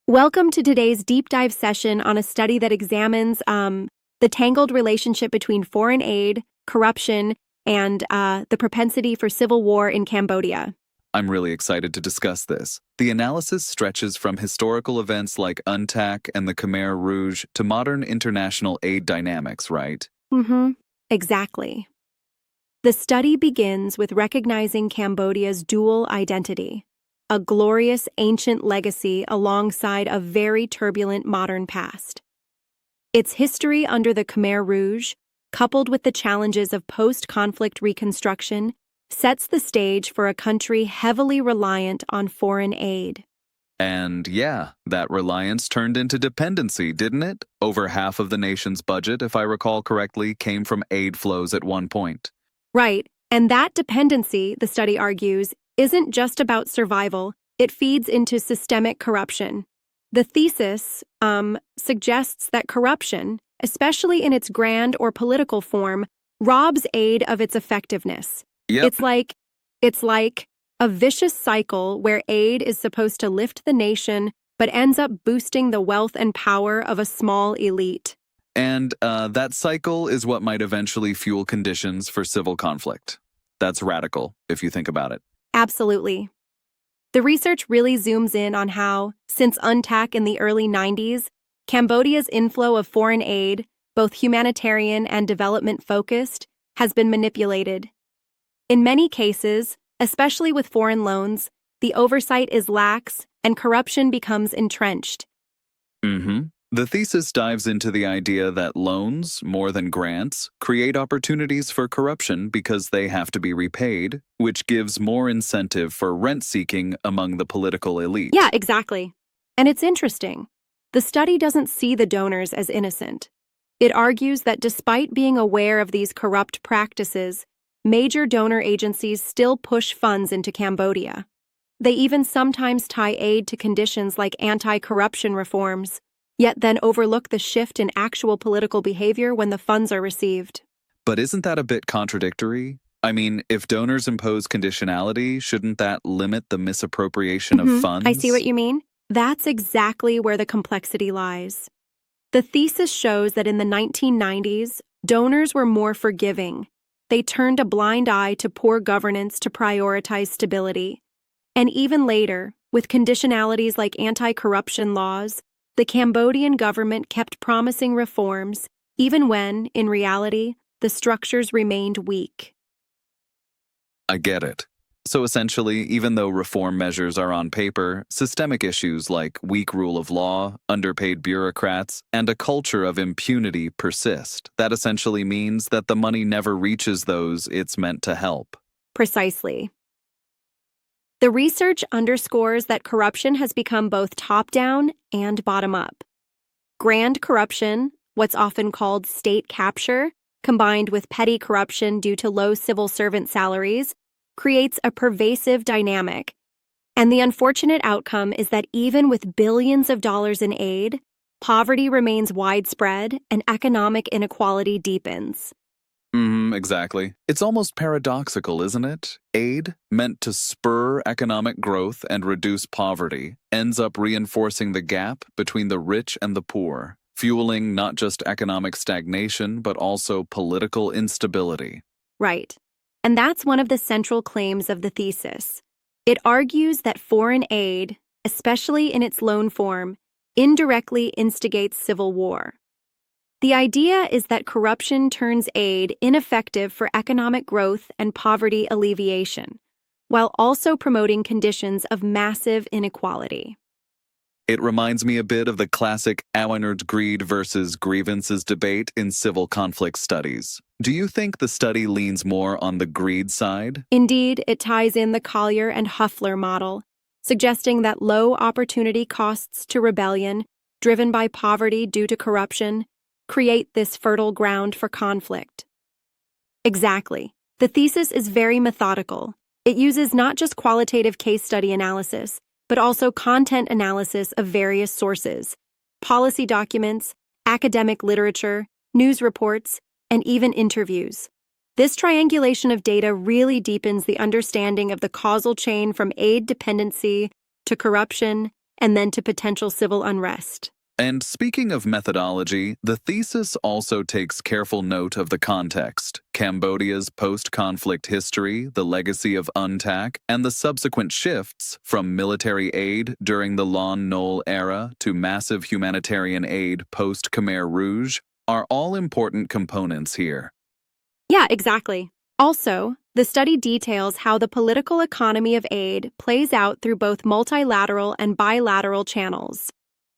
Welcome to today's deep dive session on a study that examines the tangled relationship between foreign aid, corruption, and the propensity for civil war in Cambodia. I'm really excited to discuss this. The analysis stretches from historical events like UNTAC and the Khmer Rouge to modern international aid dynamics, right? Exactly. The study begins with recognizing Cambodia's dual identity, a glorious ancient legacy alongside a very turbulent modern past. Its history under the Khmer Rouge, coupled with the challenges of post-conflict reconstruction, sets the stage for a country heavily reliant on foreign aid. And yeah, that reliance turned into dependency, didn't it? Over half of the nation's budget, if I recall correctly, came from aid flows at one point. Right, and that dependency, the study argues, isn't just about survival, it feeds into systemic corruption. The thesis suggests that corruption, especially in its grand or political form, robs aid of its effectiveness. Yep. It's like a vicious cycle where aid is supposed to lift the nation but ends up boosting the wealth and power of a small elite. And that cycle is what might eventually fuel conditions for civil conflict. That's radical, if you think about it. Absolutely. The research really zooms in on how, since UNTAC in the early 90s, Cambodia's inflow of foreign aid, both humanitarian and development-focused, has been manipulated. In many cases, especially with foreign loans, the oversight is lax and corruption becomes entrenched. The thesis dives into the idea that loans, more than grants, create opportunities for corruption because they have to be repaid, which gives more incentive for rent-seeking among the political elite. Yeah, exactly. And it's interesting. The study doesn't see the donors as innocent. It argues that despite being aware of these corrupt practices, major donor agencies still push funds into Cambodia. They even sometimes tie aid to conditions like anti-corruption reforms, yet then overlook the shift in actual political behavior when the funds are received. But isn't that a bit contradictory? I mean, if donors impose conditionality, shouldn't that limit the misappropriation of funds? I see what you mean. That's exactly where the complexity lies. The thesis shows that in the 1990s, donors were more forgiving. They turned a blind eye to poor governance to prioritize stability. And even later, with conditionalities like anti-corruption laws, the Cambodian government kept promising reforms, even when, in reality, the structures remained weak. I get it. So essentially, even though reform measures are on paper, systemic issues like weak rule of law, underpaid bureaucrats, and a culture of impunity persist. That essentially means that the money never reaches those it's meant to help. Precisely. The research underscores that corruption has become both top-down and bottom-up. Grand corruption, what's often called state capture, combined with petty corruption due to low civil servant salaries, creates a pervasive dynamic. And the unfortunate outcome is that even with billions of dollars in aid, poverty remains widespread and economic inequality deepens. Exactly. It's almost paradoxical, isn't it? Aid, meant to spur economic growth and reduce poverty, ends up reinforcing the gap between the rich and the poor, fueling not just economic stagnation, but also political instability. Right. And that's one of the central claims of the thesis. It argues that foreign aid, especially in its loan form, indirectly instigates civil war. The idea is that corruption turns aid ineffective for economic growth and poverty alleviation, while also promoting conditions of massive inequality. It reminds me a bit of the classic Awenard greed versus grievances debate in civil conflict studies. Do you think the study leans more on the greed side? Indeed, it ties in the Collier and Huffler model, suggesting that low opportunity costs to rebellion, driven by poverty due to corruption, create this fertile ground for conflict. Exactly. The thesis is very methodical. It uses not just qualitative case study analysis, but also content analysis of various sources, policy documents, academic literature, news reports, and even interviews. This triangulation of data really deepens the understanding of the causal chain from aid dependency to corruption and then to potential civil unrest. And speaking of methodology, the thesis also takes careful note of the context, Cambodia's post-conflict history, the legacy of UNTAC, and the subsequent shifts from military aid during the Lon Nol era to massive humanitarian aid post-Khmer Rouge are all important components here. Yeah, exactly. Also, the study details how the political economy of aid plays out through both multilateral and bilateral channels.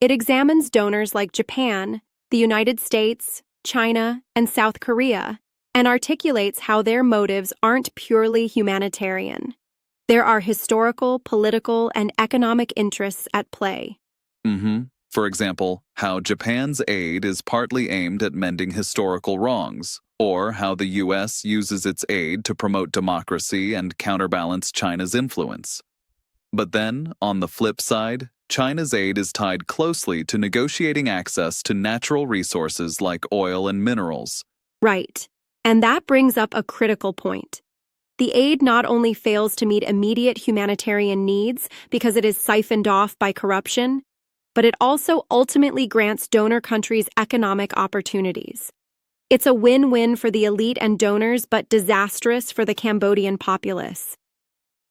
It examines donors like Japan, the United States, China, and South Korea, and articulates how their motives aren't purely humanitarian. There are historical, political, and economic interests at play. For example, how Japan's aid is partly aimed at mending historical wrongs, or how the U.S. uses its aid to promote democracy and counterbalance China's influence. But then, on the flip side, China's aid is tied closely to negotiating access to natural resources like oil and minerals. Right. And that brings up a critical point. The aid not only fails to meet immediate humanitarian needs because it is siphoned off by corruption, but it also ultimately grants donor countries economic opportunities. It's a win-win for the elite and donors, but disastrous for the Cambodian populace.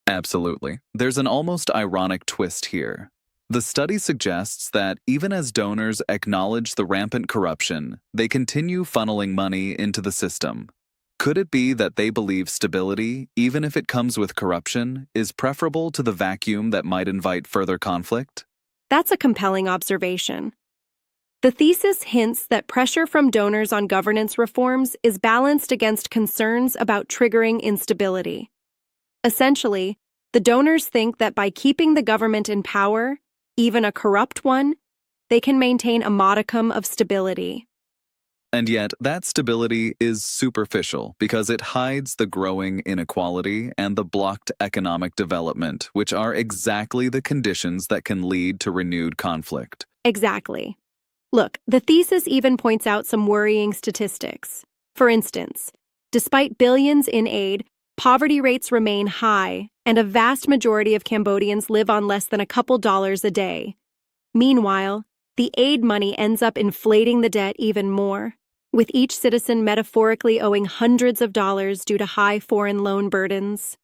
Absolutely. There's an almost ironic twist here. The study suggests that even as donors acknowledge the rampant corruption, they continue funneling money into the system. Could it be that they believe stability, even if it comes with corruption, is preferable to the vacuum that might invite further conflict? That's a compelling observation. The thesis hints that pressure from donors on governance reforms is balanced against concerns about triggering instability. Essentially, the donors think that by keeping the government in power, even a corrupt one, they can maintain a modicum of stability. And yet, that stability is superficial because it hides the growing inequality and the blocked economic development, which are exactly the conditions that can lead to renewed conflict. Exactly. Look, the thesis even points out some worrying statistics. For instance, despite billions in aid, poverty rates remain high, and a vast majority of Cambodians live on less than a couple dollars a day. Meanwhile, the aid money ends up inflating the debt even more, with each citizen metaphorically owing hundreds of dollars due to high foreign loan burdens.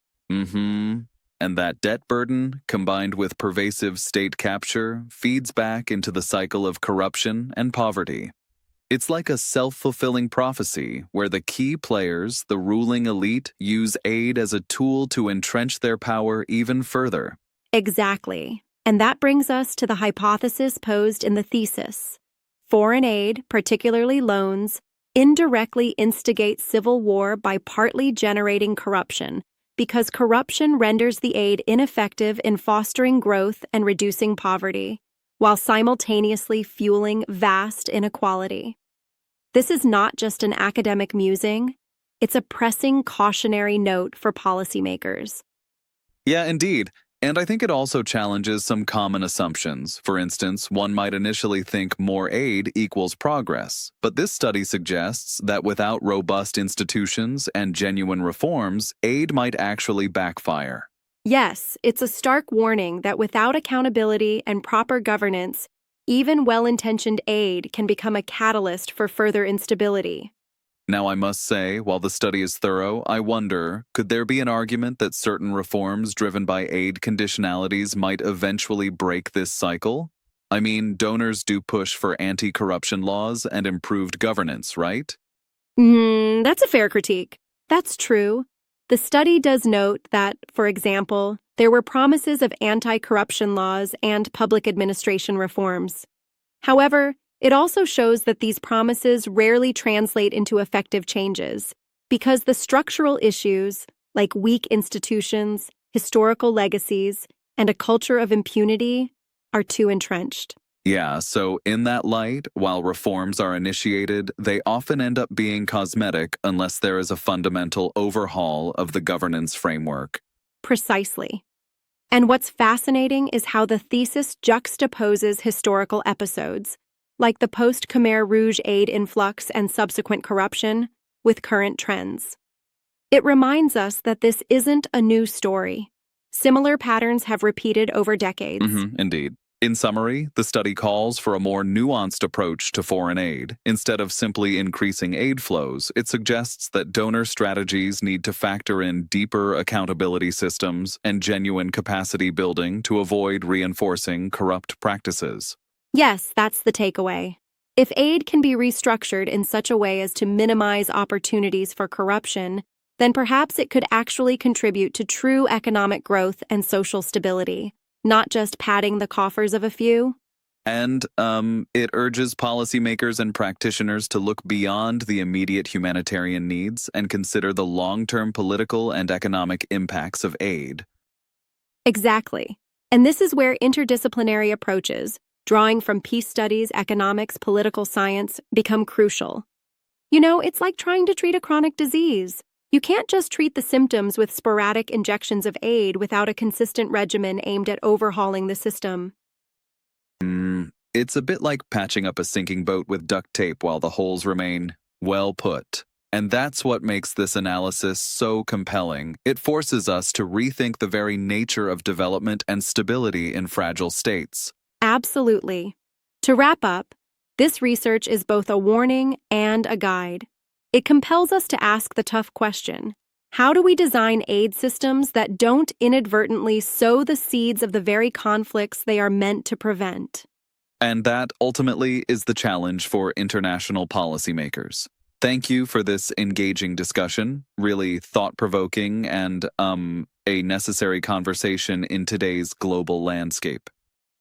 And that debt burden, combined with pervasive state capture, feeds back into the cycle of corruption and poverty. It's like a self-fulfilling prophecy where the key players, the ruling elite, use aid as a tool to entrench their power even further. Exactly. And that brings us to the hypothesis posed in the thesis. Foreign aid, particularly loans, indirectly instigates civil war by partly generating corruption, because corruption renders the aid ineffective in fostering growth and reducing poverty, while simultaneously fueling vast inequality. This is not just an academic musing, it's a pressing cautionary note for policymakers. Yeah, indeed. And I think it also challenges some common assumptions. For instance, one might initially think more aid equals progress, but this study suggests that without robust institutions and genuine reforms, aid might actually backfire. Yes, it's a stark warning that without accountability and proper governance, even well-intentioned aid can become a catalyst for further instability. Now, I must say, while the study is thorough, I wonder, could there be an argument that certain reforms driven by aid conditionalities might eventually break this cycle? I mean, donors do push for anti-corruption laws and improved governance, right? That's a fair critique. That's true. The study does note that, for example, there were promises of anti-corruption laws and public administration reforms. However, it also shows that these promises rarely translate into effective changes, because the structural issues, like weak institutions, historical legacies, and a culture of impunity, are too entrenched. Yeah, so in that light, while reforms are initiated, they often end up being cosmetic unless there is a fundamental overhaul of the governance framework. Precisely. And what's fascinating is how the thesis juxtaposes historical episodes, like the post-Khmer Rouge aid influx and subsequent corruption, with current trends. It reminds us that this isn't a new story. Similar patterns have repeated over decades. Indeed. In summary, the study calls for a more nuanced approach to foreign aid. Instead of simply increasing aid flows, it suggests that donor strategies need to factor in deeper accountability systems and genuine capacity building to avoid reinforcing corrupt practices. Yes, that's the takeaway. If aid can be restructured in such a way as to minimize opportunities for corruption, then perhaps it could actually contribute to true economic growth and social stability, not just padding the coffers of a few. And it urges policymakers and practitioners to look beyond the immediate humanitarian needs and consider the long-term political and economic impacts of aid. Exactly. And this is where interdisciplinary approaches, drawing from peace studies, economics, political science, become crucial. You know, it's like trying to treat a chronic disease. You can't just treat the symptoms with sporadic injections of aid without a consistent regimen aimed at overhauling the system. It's a bit like patching up a sinking boat with duct tape while the holes remain well put. And that's what makes this analysis so compelling. It forces us to rethink the very nature of development and stability in fragile states. Absolutely. To wrap up, this research is both a warning and a guide. It compels us to ask the tough question: how do we design aid systems that don't inadvertently sow the seeds of the very conflicts they are meant to prevent? And that ultimately is the challenge for international policymakers. Thank you for this engaging discussion, really thought-provoking and a necessary conversation in today's global landscape.